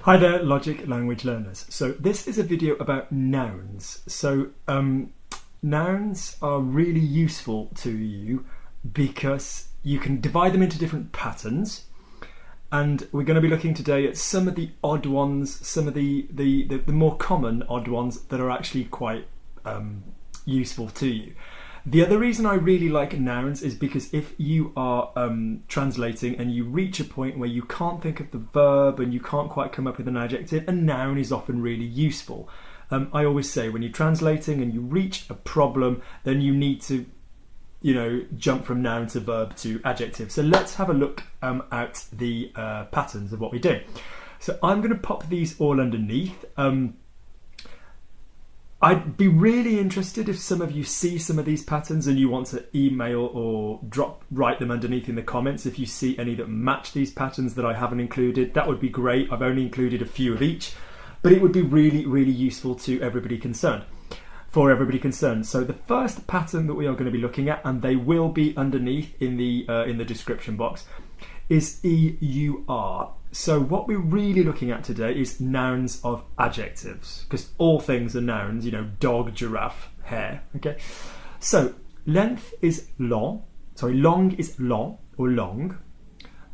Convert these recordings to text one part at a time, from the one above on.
Hi there, Logic Language Learners. So this is a video about nouns. So nouns are really useful to you because you can divide them into different patterns, and we're going to be looking today at some of the odd ones, some of the more common odd ones that are actually quite useful to you. The other reason I really like nouns is because if you are translating and you reach a point where you can't think of the verb and you can't quite come up with an adjective, a noun is often really useful. I always say when you're translating and you reach a problem, then you need to, jump from noun to verb to adjective. So let's have a look at the patterns of what we do. So I'm going to pop these all underneath. I'd be really interested if some of you see some of these patterns and you want to email or write them underneath in the comments if you see any that match these patterns that I haven't included. That would be great. I've only included a few of each, but it would be really, really useful to everybody concerned. For everybody concerned. So the first pattern that we are going to be looking at, and they will be underneath in the description box, is EUR. So what we're really looking at today is nouns of adjectives, because all things are nouns, dog, giraffe, hare, okay? So length is long is long or long,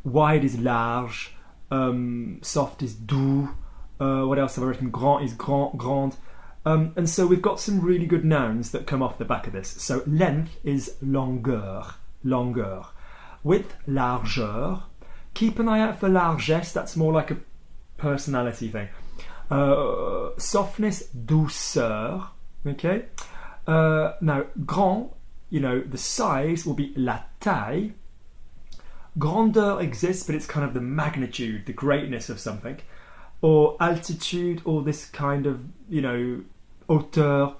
wide is large, soft is doux, what else have I written? Grand is grande. And so we've got some really good nouns that come off the back of this. So length is longueur. Width, largeur. Keep an eye out for largesse, that's more like a personality thing. Softness, douceur. Okay. Now, grand, the size will be la taille. Grandeur exists, but it's kind of the magnitude, the greatness of something. Or altitude, or this kind of, hauteur.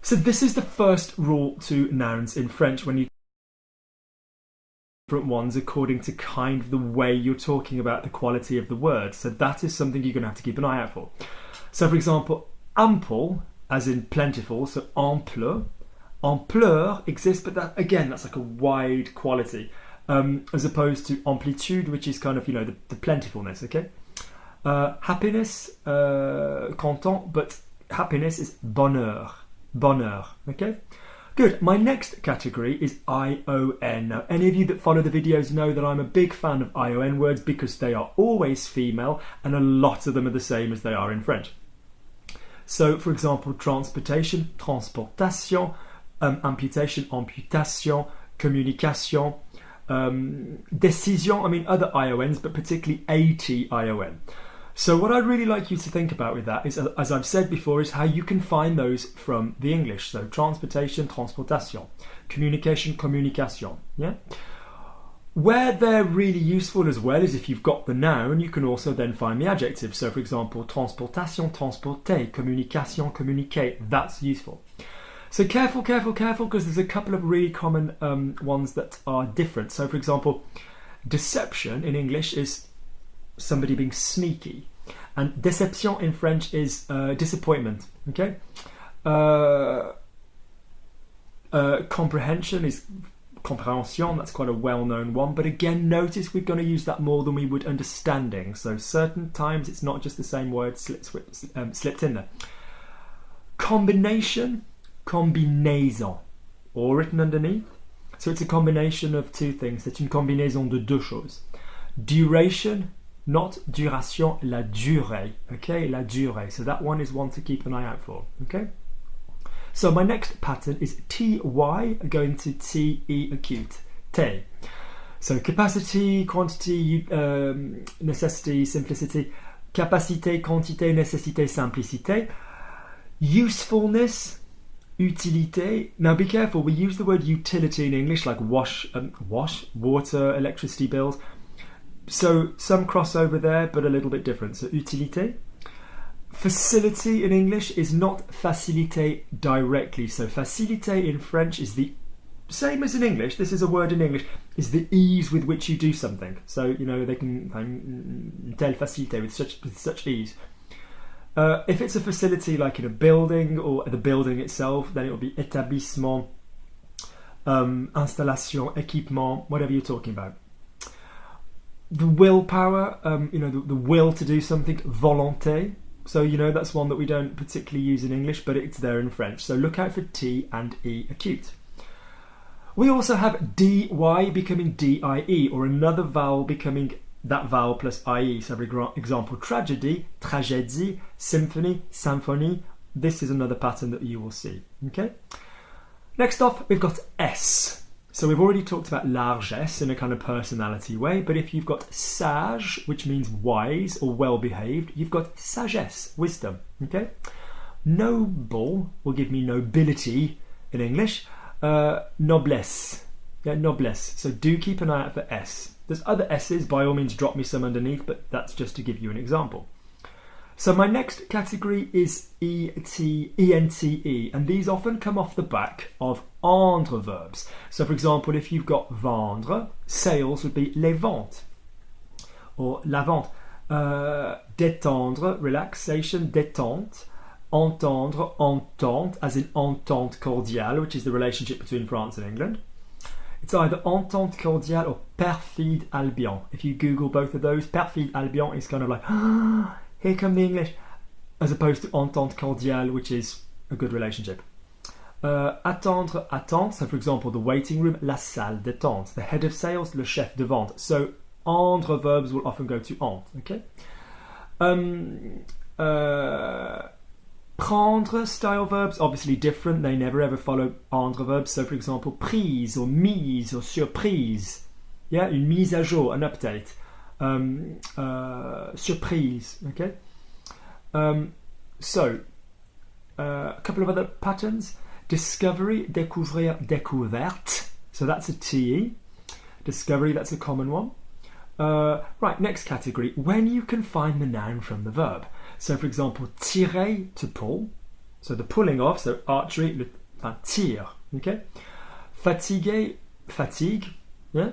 So this is the first rule to nouns in French when you different ones according to kind of the way you're talking about the quality of the word. So that is something you're going to have to keep an eye out for. So for example, ample, as in plentiful, so ampleur. Ampleur exists, but that again, that's like a wide quality, as opposed to amplitude, which is kind of, the plentifulness, okay? Happiness, content, but happiness is bonheur, okay? Good. My next category is ION. Now, any of you that follow the videos know that I'm a big fan of ION words because they are always female and a lot of them are the same as they are in French. So, for example, transportation, transportation, amputation, amputation, communication, décision, other IONs, but particularly AT-ION. So what I'd really like you to think about with that is, as I've said before, is how you can find those from the English. So transportation, transportation, communication, communication. Yeah. Where they're really useful as well is if you've got the noun, you can also then find the adjective. So for example, transportation, transporter, communication, communiquer. That's useful. So careful, because there's a couple of really common ones that are different. So for example, deception in English is somebody being sneaky, and déception in French is disappointment, okay? Comprehension is compréhension, that's quite a well-known one, but again, notice we're going to use that more than we would understanding, so certain times it's not just the same word slipped in there. Combination, combinaison, all written underneath, so it's a combination of two things. C'est une combinaison de deux choses. Duration, not duration, la durée, okay, la durée. So that one is one to keep an eye out for, okay? So my next pattern is TY going to TE acute, T. So capacity, quantity, necessity, simplicity, capacité, quantité, nécessité, simplicité. Usefulness, utilité. Now be careful, we use the word utility in English like wash, water, electricity bills. So some crossover there, but a little bit different. So utilité. Facility in English is not facilité directly. So facilité in French is the same as in English. This is a word in English. Is the ease with which you do something. So they can telle facilité with such ease. If it's a facility like in a building or the building itself, then it will be établissement, installation, équipement, whatever you're talking about. The willpower, the will to do something, volonté. So, that's one that we don't particularly use in English, but it's there in French. So look out for T and E acute. We also have dy becoming die, or another vowel becoming that vowel plus ie. So for example, tragedy, tragédie, symphony, symphonie. This is another pattern that you will see. Okay. Next off, we've got S. So we've already talked about largesse in a kind of personality way, but if you've got sage, which means wise or well-behaved, you've got sagesse, wisdom. Okay. Noble will give me nobility in English. Noblesse. Yeah, noblesse. So do keep an eye out for S. There's other S's, by all means drop me some underneath, but that's just to give you an example. So my next category is ENTE, and these often come off the back of endre verbs. So for example, if you've got vendre, sales would be les ventes, or la vente. Détendre, relaxation, détente. Entendre, entente, as in entente cordiale, which is the relationship between France and England. It's either entente cordiale or perfide Albion. If you Google both of those, perfide Albion is kind of like, here come the English, as opposed to entente cordiale, which is a good relationship. Attendre, attente, so for example, the waiting room, la salle d'attente. The head of sales, le chef de vente. So, endre verbs will often go to ent, okay? Prendre style verbs, obviously different. They never ever follow endre verbs. So, for example, prise or mise or surprise. Yeah, une mise à jour, an update. Surprise, okay? So, a couple of other patterns. Discovery, découvrir, découverte. So that's a TE. Discovery, that's a common one. Right, next category. When you can find the noun from the verb. So, for example, tirer, to pull. So the pulling off, so archery, tire, okay? Fatiguer, fatigue, yeah?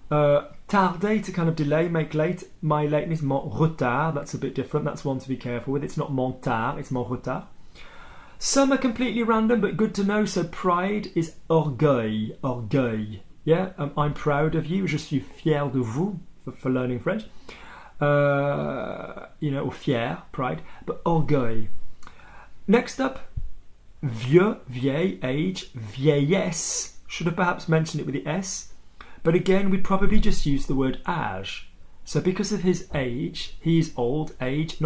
Tarder, to kind of delay, make late. My lateness, mon retard, that's a bit different. That's one to be careful with. It's not mon tard, it's mon retard. Some are completely random, but good to know. So pride is orgueil, orgueil. Yeah, I'm proud of you, je suis fier de vous, for learning French. Or fier, pride, but orgueil. Next up, vieux, vieille, age, vieillesse. Should have perhaps mentioned it with the S, but again, we'd probably just use the word âge. So because of his age, he's old, age,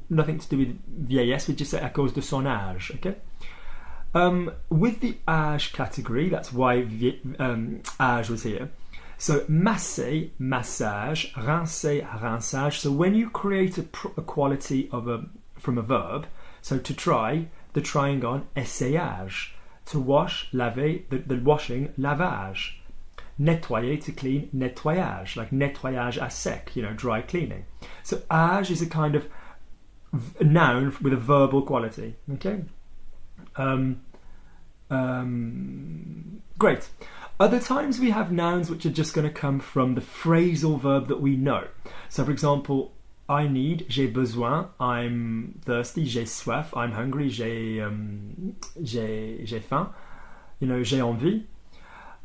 nothing to do with vieillesse, we just say à cause de son âge, okay? With the âge category, that's why âge was here. So masser, massage, rincer, rinçage. So when you create a quality from a verb, so to try, the trying on, essayage. To wash, laver, the washing, lavage. Nettoyer, to clean, nettoyage, like nettoyage à sec, dry cleaning. So âge is a kind of noun with a verbal quality, okay? Great. Other times we have nouns which are just going to come from the phrasal verb that we know. So for example, I need, j'ai besoin, I'm thirsty, j'ai soif, I'm hungry, j'ai faim, j'ai envie.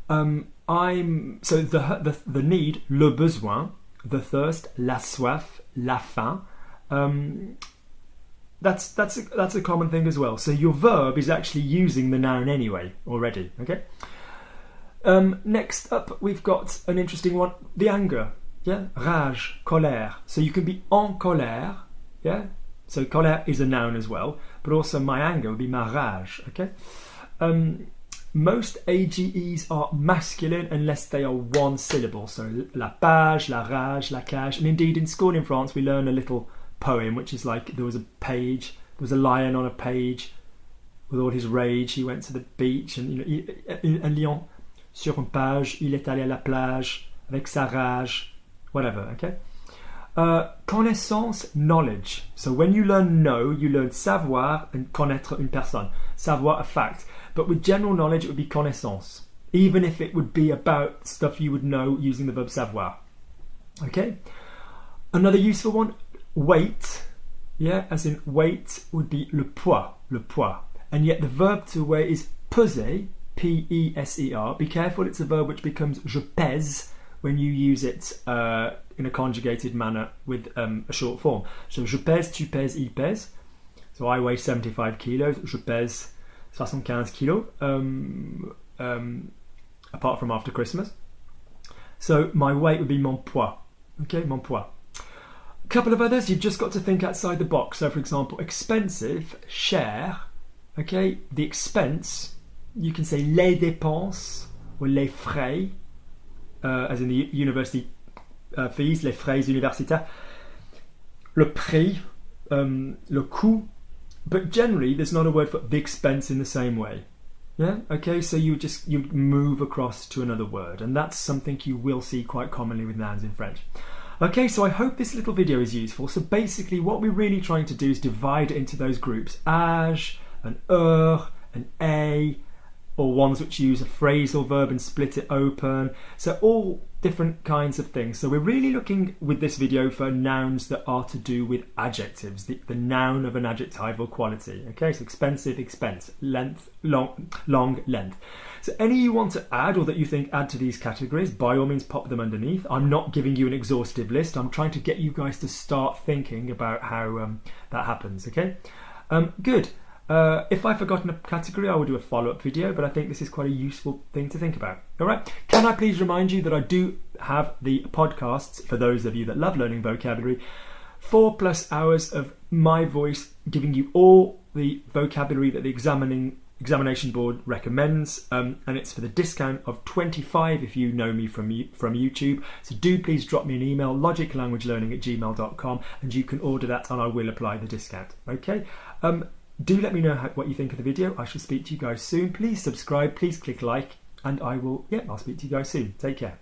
So the need, le besoin, the thirst, la soif, la faim. That's a common thing as well. So your verb is actually using the noun anyway already. Okay. Next up, we've got an interesting one: the anger. Yeah, rage, colère. So you can be en colère. Yeah. So colère is a noun as well, but also my anger would be ma rage. Okay. Most AGEs are masculine unless they are one syllable. So la page, la rage, la cage, and indeed in school in France we learn a little poem which is like there was a lion on a page with all his rage. He went to the beach and un lion sur une page, il est allé à la plage avec sa rage, whatever, okay? Connaissance, knowledge. So when you learn know, you learn savoir and connaître une personne. Savoir, a fact. But with general knowledge, it would be connaissance, even if it would be about stuff you would know using the verb savoir. Okay? Another useful one, weight. Yeah, as in weight would be le poids, le poids. And yet the verb to weigh is peser, P-E-S-E-R. Be careful, it's a verb which becomes je pèse when you use it in a conjugated manner with a short form. So je pèse, tu pèses, il pèse. So I weigh 75 kilos, je pèse 75 kilos, apart from after Christmas. So my weight would be mon poids. Okay, mon poids. A couple of others, you've just got to think outside the box. So for example, expensive, cher. Okay, the expense, you can say les dépenses or les frais, as in the university fees, les frais universitaires. Le prix, le coût. But generally, there's not a word for the expense in the same way. Yeah. Okay. So you move across to another word, and that's something you will see quite commonly with nouns in French. Okay. So I hope this little video is useful. So basically, what we're really trying to do is divide it into those groups: âge, an heure, an a, or ones which use a phrasal verb and split it open. So all different kinds of things. So we're really looking with this video for nouns that are to do with adjectives, the noun of an adjectival quality. Okay, so expensive, expense, length, long, length. So any you want to add or that you think add to these categories, by all means pop them underneath. I'm not giving you an exhaustive list. I'm trying to get you guys to start thinking about how that happens. Okay, good. If I've forgotten a category, I will do a follow-up video, but I think this is quite a useful thing to think about. All right. Can I please remind you that I do have the podcasts, for those of you that love learning vocabulary, 4+ hours of my voice giving you all the vocabulary that the examination board recommends, and it's for the discount of 25 if you know me from YouTube. So do please drop me an email, logiclanguagelearning@gmail.com, and you can order that and I will apply the discount. Okay. Do let me know what you think of the video. I shall speak to you guys soon. Please subscribe, please click like, and I'll speak to you guys soon. Take care.